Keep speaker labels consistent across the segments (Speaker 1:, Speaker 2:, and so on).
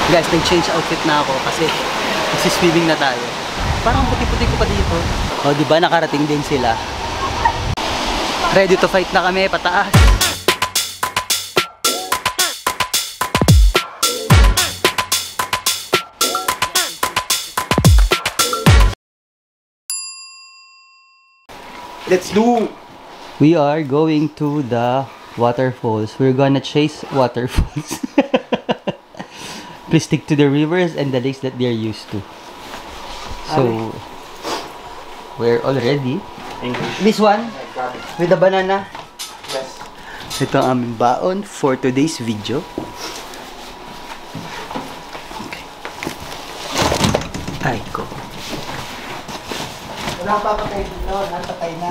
Speaker 1: Guys, nag-change outfit na ako kasi magsiswimming na tayo. Parang puti-puti ko pa dito. O, diba nakarating din sila. Ready to fight na kami, pataas.
Speaker 2: Let's do!
Speaker 1: We are going to the waterfalls. We're gonna chase waterfalls. Please stick to the rivers and the lakes that they're used to. So, we're all ready.
Speaker 2: English.
Speaker 1: This one, with the banana.
Speaker 2: Yes.
Speaker 1: Ito ang aming baon for today's video. Okay. Ay ko.
Speaker 2: Wala akong papatay dito. Napatay na.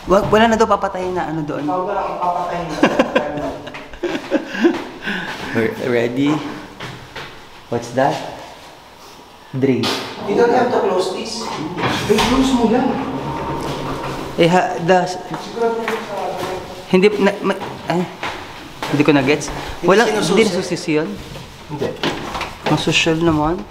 Speaker 1: Wala na daw papatayin na ano doon.
Speaker 2: Wala akong papatay na.
Speaker 1: We're ready. What's that? Drink.
Speaker 2: You don't have to close this. Close mo lang.
Speaker 1: Eh, hindi hindi ko na-gets. Walang, hindi nasususi yun?
Speaker 2: Hindi.
Speaker 1: Ang social naman.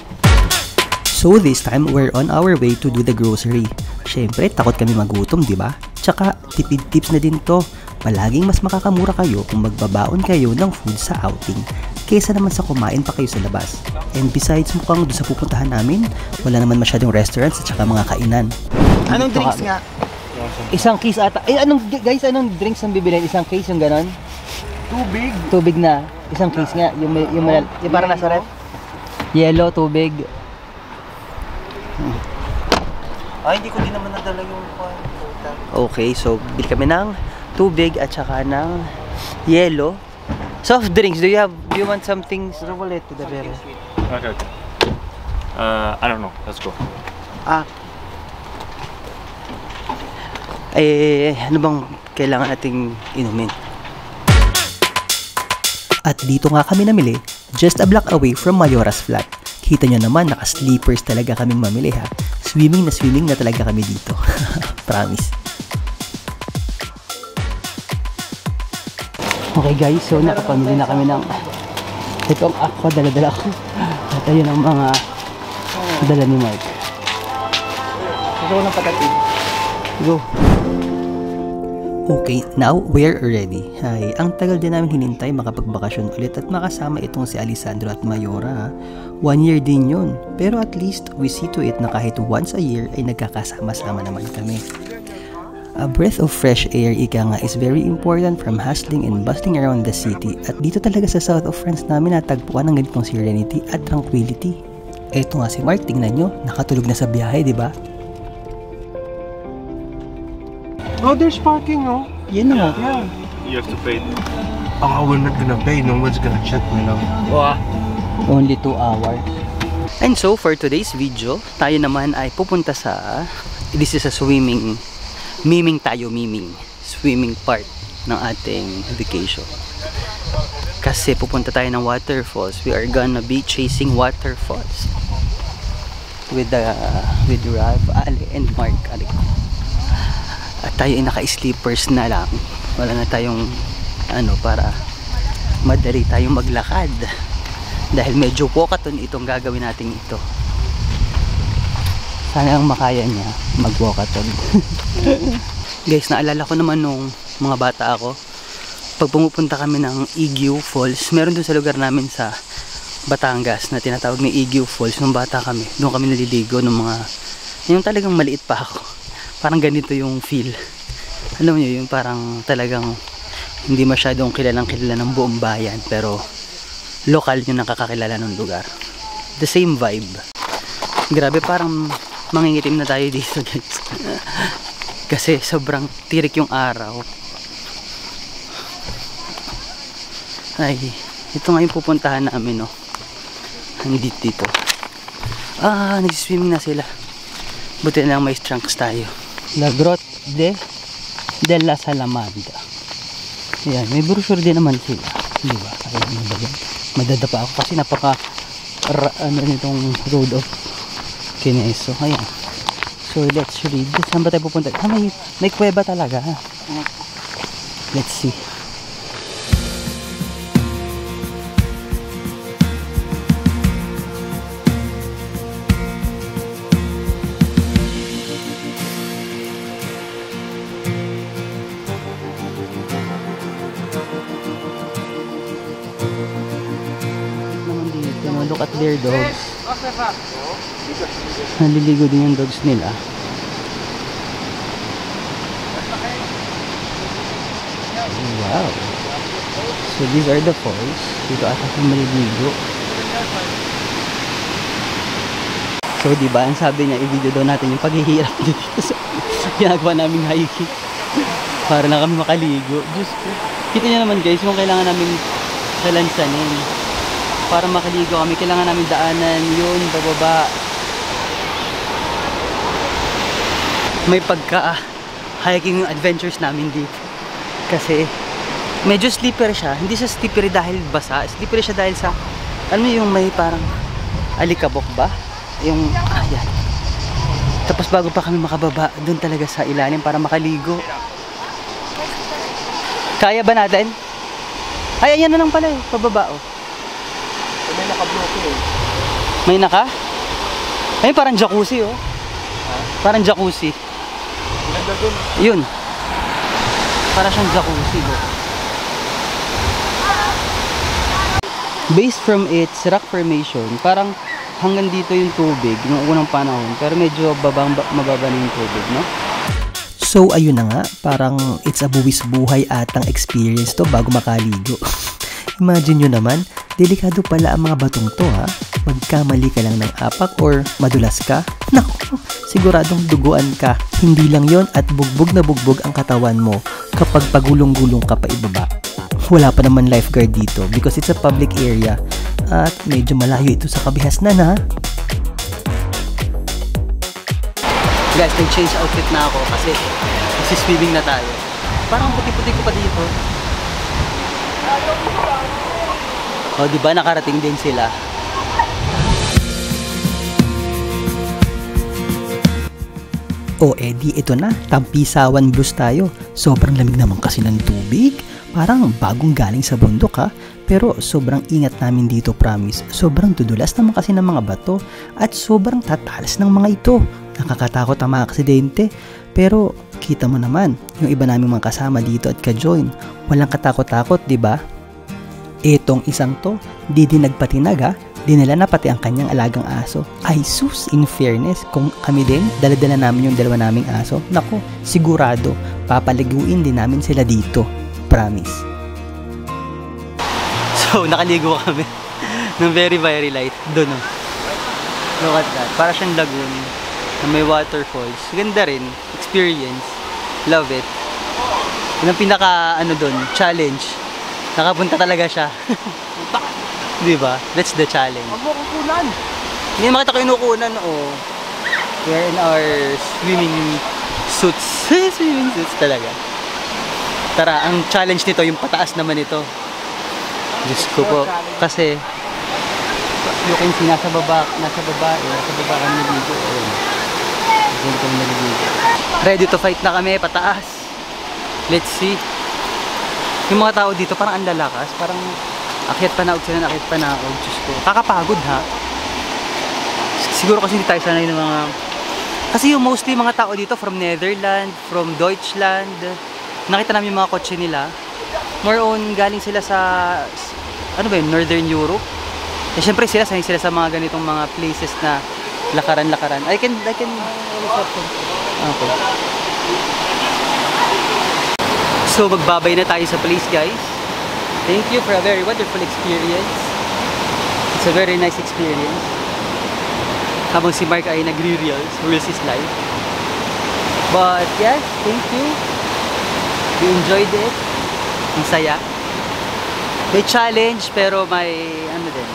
Speaker 3: So this time, we're on our way to do the grocery. Syempre, takot kami magutom, di ba? Tsaka, tipid tips na din to. Palaging mas makakamura kayo kung magbabaon kayo ng food sa outing kaysa naman sa kumain pa kayo sa labas. And besides, mukhang doon sa pupuntahan namin, wala naman masyadong restaurants at saka mga kainan.
Speaker 2: Anong drinks nga?
Speaker 1: Isang case ata. Eh, guys, anong drinks ang bibilin? Isang case yung ganon?
Speaker 2: Tubig.
Speaker 1: Tubig na. Isang case nga. Yung parang nasa ref. Yellow, tubig.
Speaker 2: Ay, hindi ko din naman nadala yung
Speaker 1: Okay, so bili kami ng tubig at saka ng yellow. Soft drinks, do you want something?
Speaker 2: Revolete to the berry.
Speaker 4: Okay. I don't know. Let's go.
Speaker 1: Ano bang kailangan nating inumin?
Speaker 3: At dito nga kami namili, just a block away from Mayoras Flat. Kita nyo naman, naka-sleepers talaga kaming mamili ha. Swimming na talaga kami dito. Promise.
Speaker 1: Okay guys, so nakapamili na kami ng ito ang aqua, dala-dala ko. At ayun ang mga dala ni Mark.
Speaker 2: Ito ng patatin.
Speaker 1: Go!
Speaker 3: Okay, now we're ready. Ay, ang tagal din namin hinintay makapagbakasyon ulit at makasama itong si Alessandro at Mayora. 1 year din yun. Pero at least we see to it na kahit once a year ay nagkakasama-sama naman kami. A breath of fresh air, ika nga, is very important from hustling and bustling around the city. At dito talaga sa south of France namin natagpuan ng ganitong serenity at tranquility. Eto nga si Mark, tingnan nyo, nakatulog na sa biyahe, di ba?
Speaker 2: Oh, there's parking, no?
Speaker 1: Yan na.
Speaker 2: Yeah.
Speaker 4: You have to pay.
Speaker 2: Oh, we're not gonna pay. No one's gonna check me now.
Speaker 1: Wow. Only 2 hours. And so, for today's video, tayo naman ay pupunta sa, this is a swimming part ng ating vacation. Kasi pupunta tayo ng waterfalls. We are gonna be chasing waterfalls with Ralph, Ali, and Mark. At tayo ay naka-sleepers na lang. Wala na tayong para madali tayong maglakad. Dahil medyo walkathon itong gagawin natin ito. Sana ang makaya niya mag-walkathon. Guys, naalala ko naman nung mga bata ako, pag pumupunta kami ng Eguio Falls, meron doon sa lugar namin sa Batangas na tinatawag na Eguio Falls. Nung bata kami, doon kami naliligo ng yung talagang maliit pa ako. Parang ganito yung feel. Alam niyo, yung parang talagang hindi masyadong kilala ng buong bayan, pero lokal yung nakakakilala ng lugar. The same vibe. Grabe, parang mangingitim na tayo dito, guys. Kasi sobrang tirik yung araw. Ay, ito nga yung pupuntahan namin, no. Dito. Nagsiswimming na sila. Buti na lang may trunks tayo. La Grotte de la Salamanda. Ayan, may brochure din naman sila. Di ba? Madadapa ako kasi napaka nitong road of Kineso. Ayan. So let's read. Saan ba tayo pupunta? May kuweba talaga. Let's see. You know, look at their dogs. Naliligo din yung dogs nila. Wow. So these are the falls. Dito ata kung maliligo. So diba, ang sabi niya, i-video daw natin yung paghihirap dito sa ginagawa naming hiking. Para na kami makaligo. Diyos ko. Kita niyo naman guys, kung kailangan namin kalansanin. Para makaligo kami, kailangan namin daanan yun, bababa. May pagka-hiking adventures namin dito. Kasi medyo slippery siya. Hindi siya slippery dahil basa. Slippery siya dahil sa, alam mo yung may parang alikabok ba? Yung, ayan. Tapos bago pa kami makababa, doon talaga sa ilalim para makaligo. Kaya ba natin? Ay, ayan na lang pala eh. Pababa oh.
Speaker 2: May naka-bloke eh.
Speaker 1: May naka? Ay, parang jacuzzi oh. Parang jacuzzi.
Speaker 2: Ganda dun.
Speaker 1: Yun. Para siyang jacuzzi oh. Based from its rock formation, parang hanggang dito yung tubig noong unang panahon, pero medyo mababa na yung tubig, no?
Speaker 3: So ayun na nga, parang it's a buwis buhay atang experience to bago makaligo. Imagine nyo naman, delikado pala ang mga batong to ha. Magkamali ka lang ng apak or madulas ka, naku, siguradong duguan ka. Hindi lang yon at bugbog na bugbog ang katawan mo kapag pagulong-gulong ka pa ibaba. Wala pa naman lifeguard dito because it's a public area at medyo malayo ito sa kabihasnan ha.
Speaker 1: Guys, nag-change outfit na ako kasi swimming na tayo. Parang puti-puti ko pa dito. O, diba nakarating din sila?
Speaker 3: O edi ito na, Tampisawan Blues tayo. Sobrang lamig naman kasi ng tubig. Parang bagong galing sa bundok ha. Pero sobrang ingat namin dito, promise. Sobrang dudulas naman kasi ng mga bato at sobrang tatalas ng mga ito. Nakakatakot ang mga aksidente. Pero kita mo naman, yung iba naming mga kasama dito at ka-join. Walang katakot-takot, di ba? Etong isang to, di din nagpatinag ha. Dinala na pati ang kanyang alagang aso. Ay sus, in fairness, kung kami din, dala-dala namin yung dalawa naming aso. Nako, sigurado, papaliguin din namin sila dito. Promise.
Speaker 1: So, nakaligo kami ng very light. Doon oh. Look at that. Para siyang lagoon na may waterfalls. Ganda rin. Experience. Love it. Yun ang pinaka, doon, challenge. Nakapunta talaga siya. Diba? That's the challenge.
Speaker 2: Huwag mo kukunan.
Speaker 1: Hindi makita ko inukunan, oh. We're in our swimming suits. Swimming suits talaga. Tara, ang challenge nito, yung pataas naman ito. Diyos ko po. Kasi, you can see, nasa baba kami naligo. Diyan kami naligo. Ready to fight na kami, pataas. Let's see. Yung mga tao dito, parang ang lalakas. Parang, akyat pa naog sila, akyat pa naog. Diyos ko. Kakapagod ha. Siguro kasi hindi tayo sanay ng mga... Kasi yung mostly mga tao dito from Netherlands, from Deutschland. Nakita namin yung mga kotse nila. More on, galing sila sa... Ano ba yun? Northern Europe. Eh, syempre sila, sanay sila sa mga ganitong mga places na lakaran-lakaran. I can... Okay. So, magbabay na tayo sa place, guys. Thank you for a very wonderful experience. It's a very nice experience. Habang si Mark ay nagre-reels his life. But yes, thank you. We enjoyed it. Ang saya. May challenge pero may din.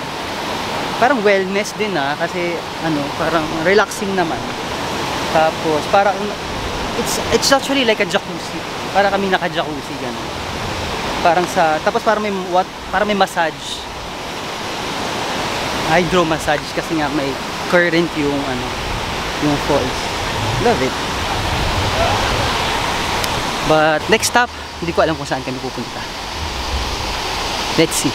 Speaker 1: Parang wellness din kasi parang relaxing naman. Tapos parang it's actually like a jacuzzi. Para kami naka-jacuzzi ganun. Parang tapos parang may massage. Hydro massage kasi nga may current yung falls. Love it. But next stop, hindi ko alam kung saan kami pupunta. Let's see.